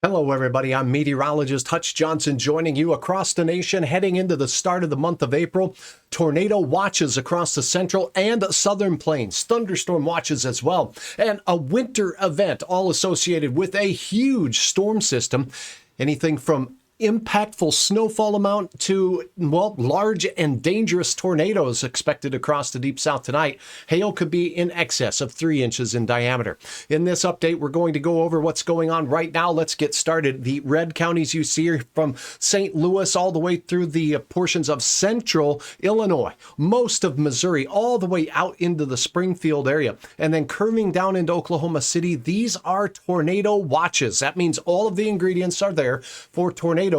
Hello, everybody. I'm meteorologist Hutch Johnson joining you across the nation heading into the start of the month of April. Tornado watches across the central and southern plains, thunderstorm watches as well, and a winter event all associated with a huge storm system. Anything from impactful snowfall amount to, well, large and dangerous tornadoes expected across the deep south tonight. Hail could be in excess of 3 inches in diameter. In this update, we're going to go over what's going on right now. Let's get started. The red counties you see are from St. Louis all the way through the portions of central Illinois, most of Missouri, all the way out into the Springfield area, and then curving down into Oklahoma City. These are tornado watches. That means all of the ingredients are there for tornadoes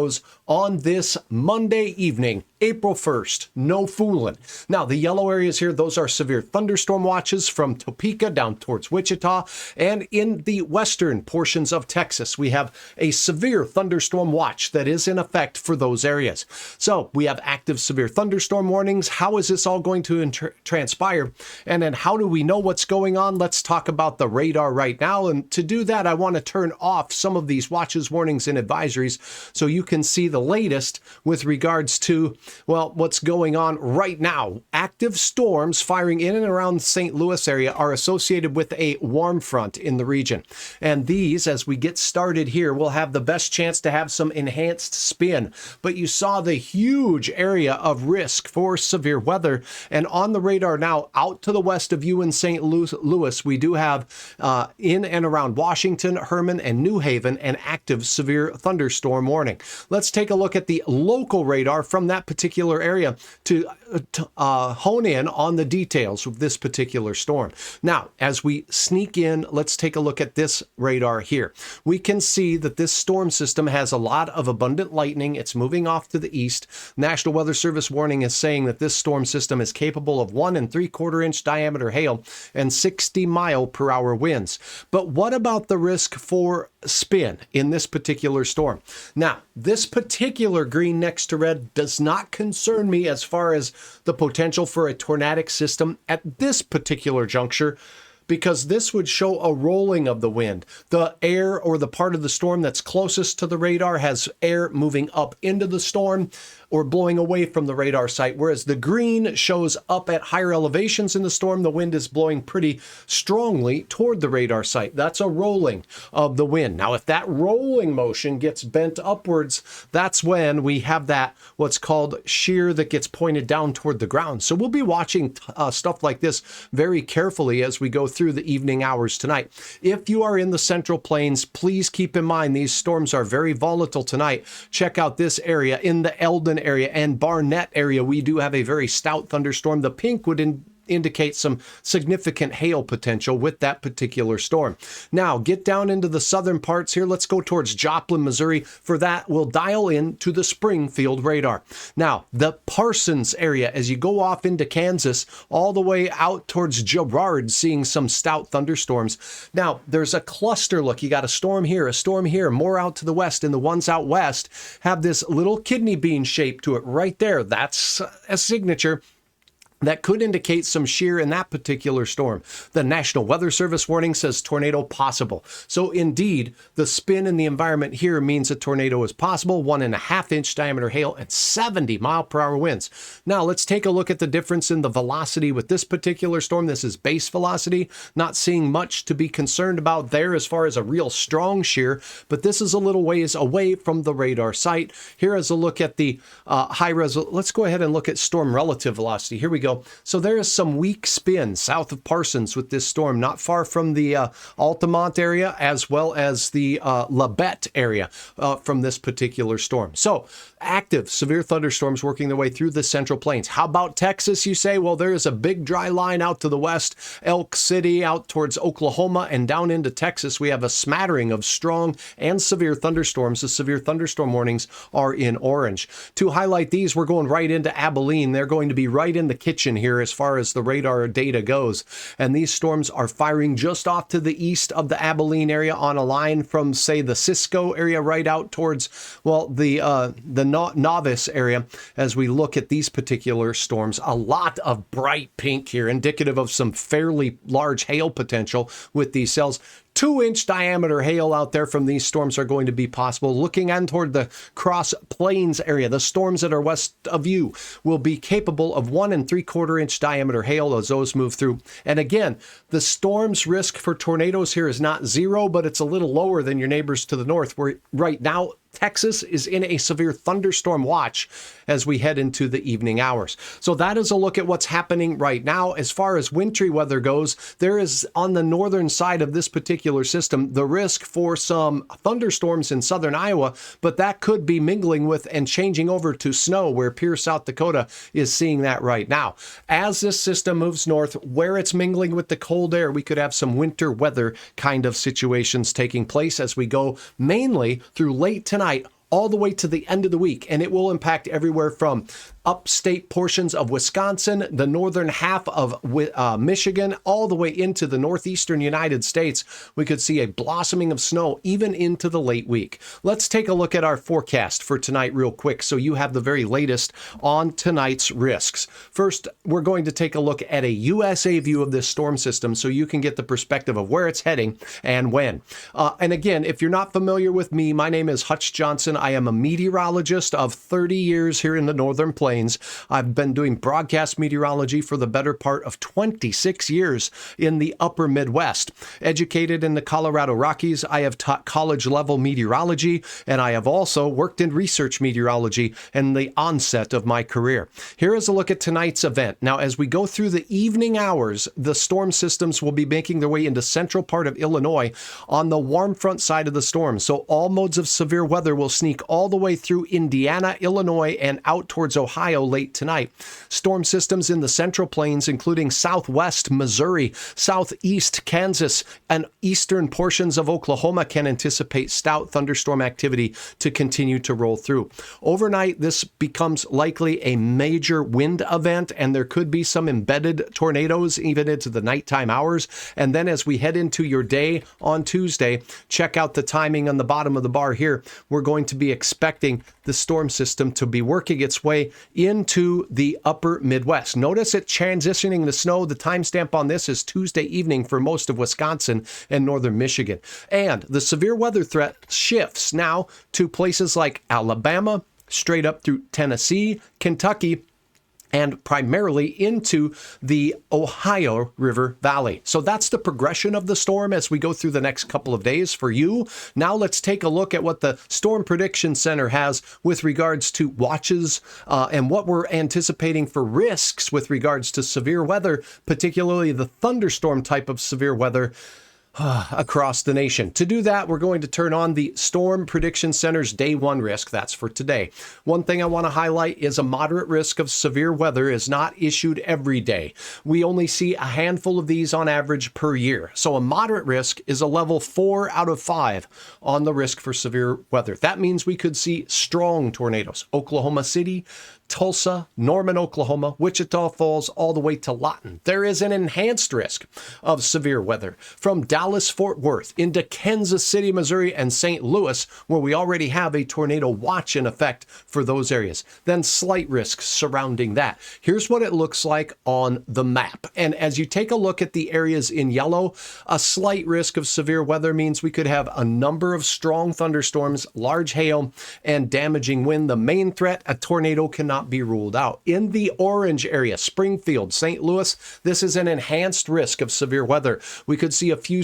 on this Monday evening, April 1st. No fooling. Now, the yellow areas here, those are severe thunderstorm watches from Topeka down towards Wichita. And in the western portions of Texas, we have a severe thunderstorm watch that is in effect for those areas. So we have active severe thunderstorm warnings. How is this all going to transpire? And then how do we know what's going on? Let's talk about the radar right now. And to do that, I want to turn off some of these watches, warnings, and advisories so you can see the latest with regards to, well, what's going on right now. Active storms firing in and around the St. Louis area are associated with a warm front in the region. And these, as we get started here, will have the best chance to have some enhanced spin. But you saw the huge area of risk for severe weather. And on the radar now, out to the west of you in St. Louis, we do have in and around Washington, Herman, and New Haven an active severe thunderstorm warning. Let's take a look at the local radar from that particular area to hone in on the details of this particular storm. Now, as we sneak in, let's take a look at this radar here. We can see that this storm system has a lot of abundant lightning. It's moving off to the east. National Weather Service warning is saying that this storm system is capable of 1 3/4 inch diameter hail and 60-mile-per-hour winds. But what about the risk for spin in this particular storm? Now, this particular green next to red does not concern me as far as the potential for a tornadic system at this particular juncture, because this would show a rolling of the wind. The air or the part of the storm that's closest to the radar has air moving up into the storm or blowing away from the radar site, whereas the green shows up at higher elevations in the storm. The wind is blowing pretty strongly toward the radar site. That's a rolling of the wind. Now, if that rolling motion gets bent upwards, that's when we have that what's called shear that gets pointed down toward the ground. So we'll be watching stuff like this very carefully as we go through the evening hours tonight. If you are in the Central Plains, please keep in mind these storms are very volatile tonight. Check out this area in the Eldon area and Barnett area. We do have a very stout thunderstorm. The pink would indicate some significant hail potential with that particular storm. Now, get down into the southern parts here. Let's go towards Joplin, Missouri. For that, we'll dial in to the Springfield radar. Now, the Parsons area, as you go off into Kansas, all the way out towards Girard, seeing some stout thunderstorms. Now, there's a cluster look. You got a storm here, more out to the west, and the ones out west have this little kidney bean shape to it right there. That's a signature that could indicate some shear in that particular storm. The National Weather Service warning says tornado possible. So indeed, the spin in the environment here means a tornado is possible, 1 1/2 inch diameter hail and 70-mile-per-hour winds. Now let's take a look at the difference in the velocity with this particular storm. This is base velocity. Not seeing much to be concerned about there as far as a real strong shear, but this is a little ways away from the radar site. Here is a look at the high resolution. Let's go ahead and look at storm relative velocity. Here we go. So there is some weak spin south of Parsons with this storm, not far from the Altamont area as well as the Labette area from this particular storm. So active severe thunderstorms working their way through the Central Plains. How about Texas, you say? Well, there is a big dry line out to the west, Elk City out towards Oklahoma and down into Texas. We have a smattering of strong and severe thunderstorms. The severe thunderstorm warnings are in orange. To highlight these, we're going right into Abilene. They're going to be right in the kitchen here as far as the radar data goes. And these storms are firing just off to the east of the Abilene area on a line from, say, the Cisco area right out towards, well, the Novice area. As we look at these particular storms, a lot of bright pink here, indicative of some fairly large hail potential with these cells. 2-inch diameter hail out there from these storms are going to be possible. Looking on toward the Cross Plains area, the storms that are west of you will be capable of 1 3/4-inch diameter hail as those move through. And again, the storm's risk for tornadoes here is not zero, but it's a little lower than your neighbors to the north, where right now Texas is in a severe thunderstorm watch as we head into the evening hours. So that is a look at what's happening right now. As far as wintry weather goes, there is on the northern side of this particular system the risk for some thunderstorms in southern Iowa, but that could be mingling with and changing over to snow, where Pierce, South Dakota is seeing that right now. As this system moves north, where it's mingling with the cold air, we could have some winter weather kind of situations taking place as we go mainly through late tonight all the way to the end of the week, and it will impact everywhere from upstate portions of Wisconsin, the northern half of Michigan, all the way into the northeastern United States. We could see a blossoming of snow even into the late week. Let's take a look at our forecast for tonight real quick so you have the very latest on tonight's risks. First, we're going to take a look at a USA view of this storm system so you can get the perspective of where it's heading and when. And again, if you're not familiar with me, my name is Hutch Johnson. I am a meteorologist of 30 years here in the Northern Plains. I've been doing broadcast meteorology for the better part of 26 years in the upper Midwest. Educated in the Colorado Rockies, I have taught college-level meteorology, and I have also worked in research meteorology in the onset of my career. Here is a look at tonight's event. Now, as we go through the evening hours, the storm systems will be making their way into central part of Illinois on the warm front side of the storm. So all modes of severe weather will sneak all the way through Indiana, Illinois, and out towards Ohio late tonight. Storm systems in the Central Plains, including southwest Missouri, southeast Kansas, and eastern portions of Oklahoma, can anticipate stout thunderstorm activity to continue to roll through. Overnight, this becomes likely a major wind event, and there could be some embedded tornadoes even into the nighttime hours. And then as we head into your day on Tuesday, check out the timing on the bottom of the bar here. We're going to be expecting the storm system to be working its way into the upper Midwest. Notice it transitioning to snow. The timestamp on this is Tuesday evening for most of Wisconsin and northern Michigan. And the severe weather threat shifts now to places like Alabama, straight up through Tennessee, Kentucky, and primarily into the Ohio River Valley. So that's the progression of the storm as we go through the next couple of days for you. Now let's take a look at what the Storm Prediction Center has with regards to watches and what we're anticipating for risks with regards to severe weather, particularly the thunderstorm type of severe weather across the nation. To do that, we're going to turn on the Storm Prediction Center's Day 1 risk. That's for today. One thing I want to highlight is a moderate risk of severe weather is not issued every day. We only see a handful of these on average per year. So a moderate risk is a level 4 out of 5 on the risk for severe weather. That means we could see strong tornadoes. Oklahoma City, Tulsa, Norman, Oklahoma, Wichita Falls, all the way to Lawton. There is an enhanced risk of severe weather from Dallas, Fort Worth into Kansas City, Missouri, and St. Louis, where we already have a tornado watch in effect for those areas. Then slight risks surrounding that. Here's what it looks like on the map. And as you take a look at the areas in yellow, a slight risk of severe weather means we could have a number of strong thunderstorms, large hail, and damaging wind. The main threat, a tornado, cannot be ruled out. In the orange area, Springfield, St. Louis, this is an enhanced risk of severe weather. We could see a few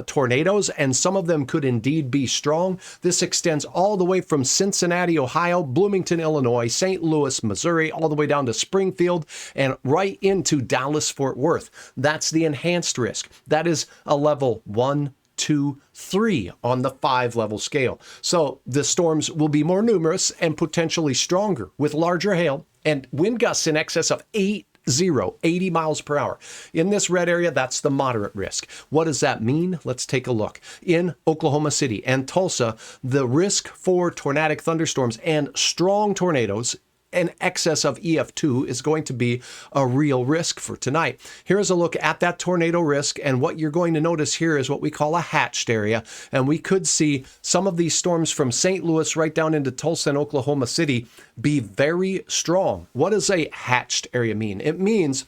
tornadoes, and some of them could indeed be strong. This extends all the way from Cincinnati, Ohio, Bloomington, Illinois, St. Louis, Missouri, all the way down to Springfield and right into Dallas, Fort Worth. That's the enhanced risk. That is a level 1, 2, 3 on the 5-level scale. So the storms will be more numerous and potentially stronger with larger hail and wind gusts in excess of 80 miles per hour. In this red area, that's the moderate risk. What does that mean? Let's take a look. In Oklahoma City and Tulsa, the risk for tornadic thunderstorms and strong tornadoes in excess of EF2 is going to be a real risk for tonight. Here's a look at that tornado risk, and what you're going to notice here is what we call a hatched area, and we could see some of these storms from St. Louis right down into Tulsa and Oklahoma City be very strong. What does a hatched area mean? It means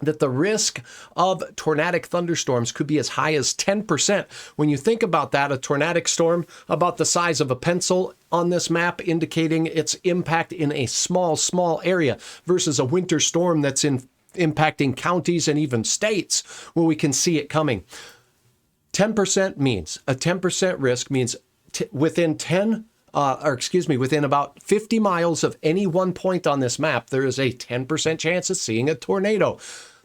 that the risk of tornadic thunderstorms could be as high as 10%. When you think about that, a tornadic storm about the size of a pencil on this map indicating its impact in a small area versus a winter storm that's impacting counties and even states where we can see it coming. 10% means, a 10% risk means within about 50 miles of any one point on this map, there is a 10% chance of seeing a tornado.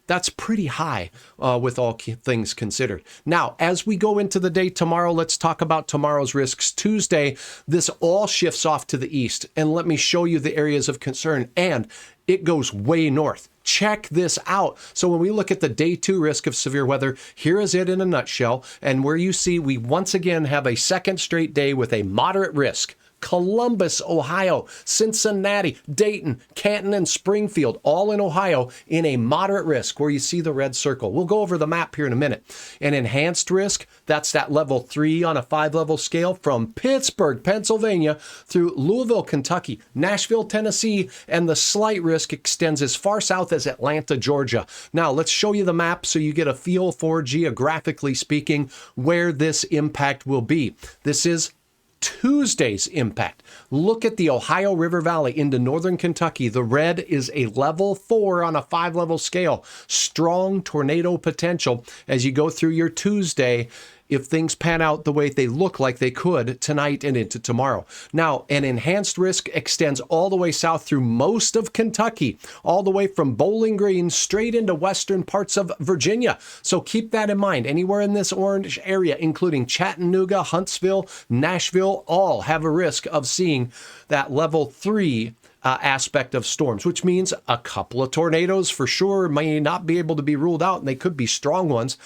That's pretty high with all things considered. Now, as we go into the day tomorrow, let's talk about tomorrow's risks. Tuesday, this all shifts off to the east. And let me show you the areas of concern. And it goes way north. Check this out. So when we look at the day 2 risk of severe weather, here is it in a nutshell. And where you see we once again have a second straight day with a moderate risk. Columbus, Ohio, Cincinnati, Dayton, Canton, and Springfield, all in Ohio, in a moderate risk where you see the red circle. We'll go over the map here in a minute. An enhanced risk, that's that level 3 on a 5-level scale from Pittsburgh, Pennsylvania, through Louisville, Kentucky, Nashville, Tennessee, and the slight risk extends as far south as Atlanta, Georgia. Now, let's show you the map so you get a feel for, geographically speaking, where this impact will be. This is Tuesday's impact. Look at the Ohio River Valley into northern Kentucky. The red is a level 4 on a 5-level scale. Strong tornado potential as you go through your Tuesday if things pan out the way they look like they could tonight and into tomorrow. Now, an enhanced risk extends all the way south through most of Kentucky, all the way from Bowling Green straight into western parts of Virginia. So keep that in mind. Anywhere in this orange area, including Chattanooga, Huntsville, Nashville, all have a risk of seeing that level 3 aspect of storms, which means a couple of tornadoes for sure may not be able to be ruled out, and they could be strong ones.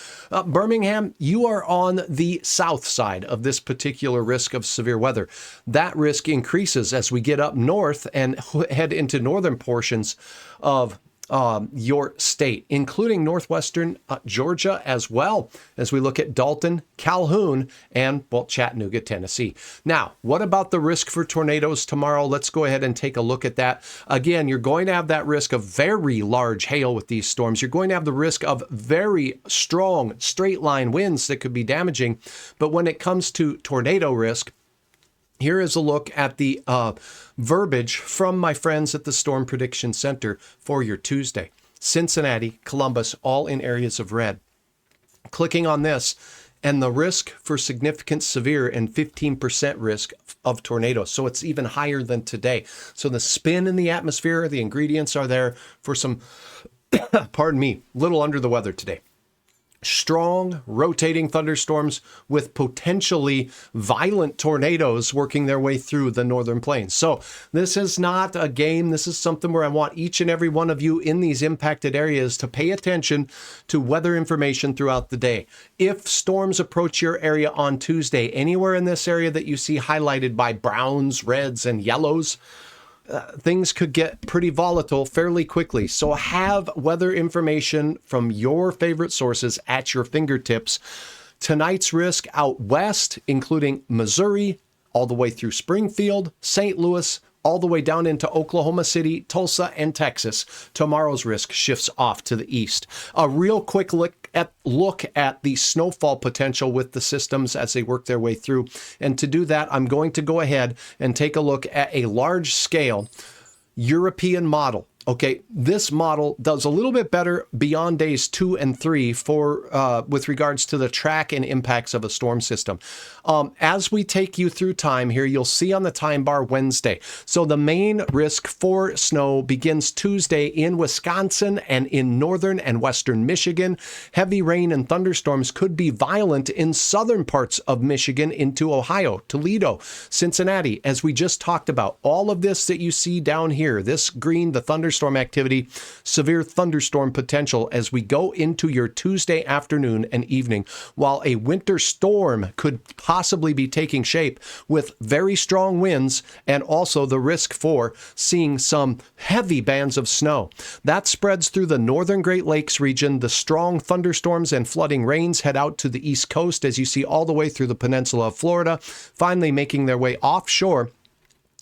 Birmingham, you are on the south side of this particular risk of severe weather. That risk increases as we get up north and head into northern portions of your state, including northwestern Georgia, as well as we look at Dalton, Calhoun, and, well, Chattanooga, Tennessee. Now, what about the risk for tornadoes tomorrow? Let's go ahead and take a look at that. Again, you're going to have that risk of very large hail with these storms. You're going to have the risk of very strong straight line winds that could be damaging. But when it comes to tornado risk, here is a look at the verbiage from my friends at the Storm Prediction Center for your Tuesday. Cincinnati, Columbus, all in areas of red. Clicking on this, and the risk for significant severe and 15% risk of tornadoes. So it's even higher than today. So the spin in the atmosphere, the ingredients are there for some, pardon me, little under the weather today. Strong rotating thunderstorms with potentially violent tornadoes working their way through the northern plains. So this is not a game. This is something where I want each and every one of you in these impacted areas to pay attention to weather information throughout the day. If storms approach your area on Tuesday, anywhere in this area that you see highlighted by browns, reds, and yellows, things could get pretty volatile fairly quickly. So have weather information from your favorite sources at your fingertips. Tonight's risk out west, including Missouri, all the way through Springfield, St. Louis, all the way down into Oklahoma City, Tulsa, and Texas. Tomorrow's risk shifts off to the east. A real quick look at the snowfall potential with the systems as they work their way through. And to do that, I'm going to go ahead and take a look at a large scale European model. Okay, this model does a little bit better beyond days 2 and 3 for with regards to the track and impacts of a storm system. As we take you through time here, you'll see on the time bar Wednesday. So the main risk for snow begins Tuesday in Wisconsin and in northern and western Michigan. Heavy rain and thunderstorms could be violent in southern parts of Michigan into Ohio, Toledo, Cincinnati, as we just talked about. All of this that you see down here, this green, the thunderstorm activity, severe thunderstorm potential as we go into your Tuesday afternoon and evening, while a winter storm could possibly be taking shape with very strong winds and also the risk for seeing some heavy bands of snow. That spreads through the northern Great Lakes region. The strong thunderstorms and flooding rains head out to the east coast as you see all the way through the peninsula of Florida, finally making their way offshore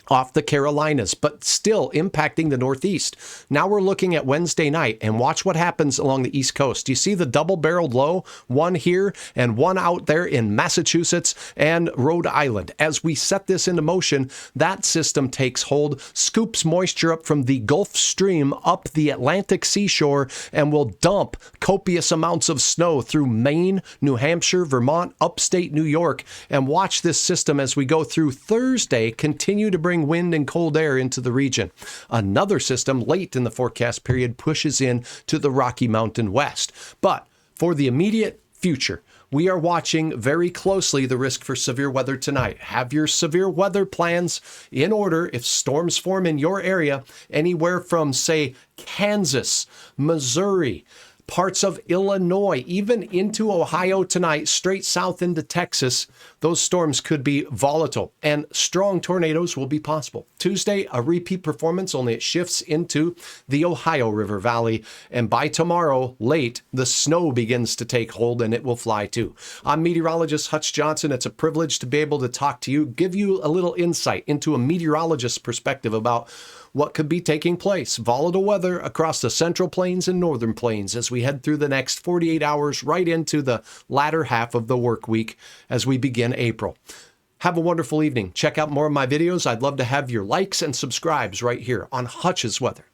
off the Carolinas, but still impacting the Northeast. Now we're looking at Wednesday night, and watch what happens along the East Coast. You see the double-barreled low, one here and one out there in Massachusetts and Rhode Island. As we set this into motion, that system takes hold, scoops moisture up from the Gulf Stream up the Atlantic seashore, and will dump copious amounts of snow through Maine, New Hampshire, Vermont, upstate New York. And watch this system as we go through Thursday continue to bring wind and cold air into the region. Another system late in the forecast period pushes in to the Rocky Mountain west. But for the immediate future, we are watching very closely the risk for severe weather tonight. Have your severe weather plans in order if storms form in your area, anywhere from, say, Kansas, Missouri, parts of Illinois, even into Ohio tonight, straight south into Texas. Those storms could be volatile and strong tornadoes will be possible. Tuesday, a repeat performance, only it shifts into the Ohio River Valley. And by tomorrow, late, the snow begins to take hold and it will fly too. I'm meteorologist Hutch Johnson. It's a privilege to be able to talk to you, give you a little insight into a meteorologist's perspective about what could be taking place. Volatile weather across the Central Plains and Northern Plains as we head through the next 48 hours right into the latter half of the work week as we begin April. Have a wonderful evening. Check out more of my videos. I'd love to have your likes and subscribes right here on Hutch's Weather.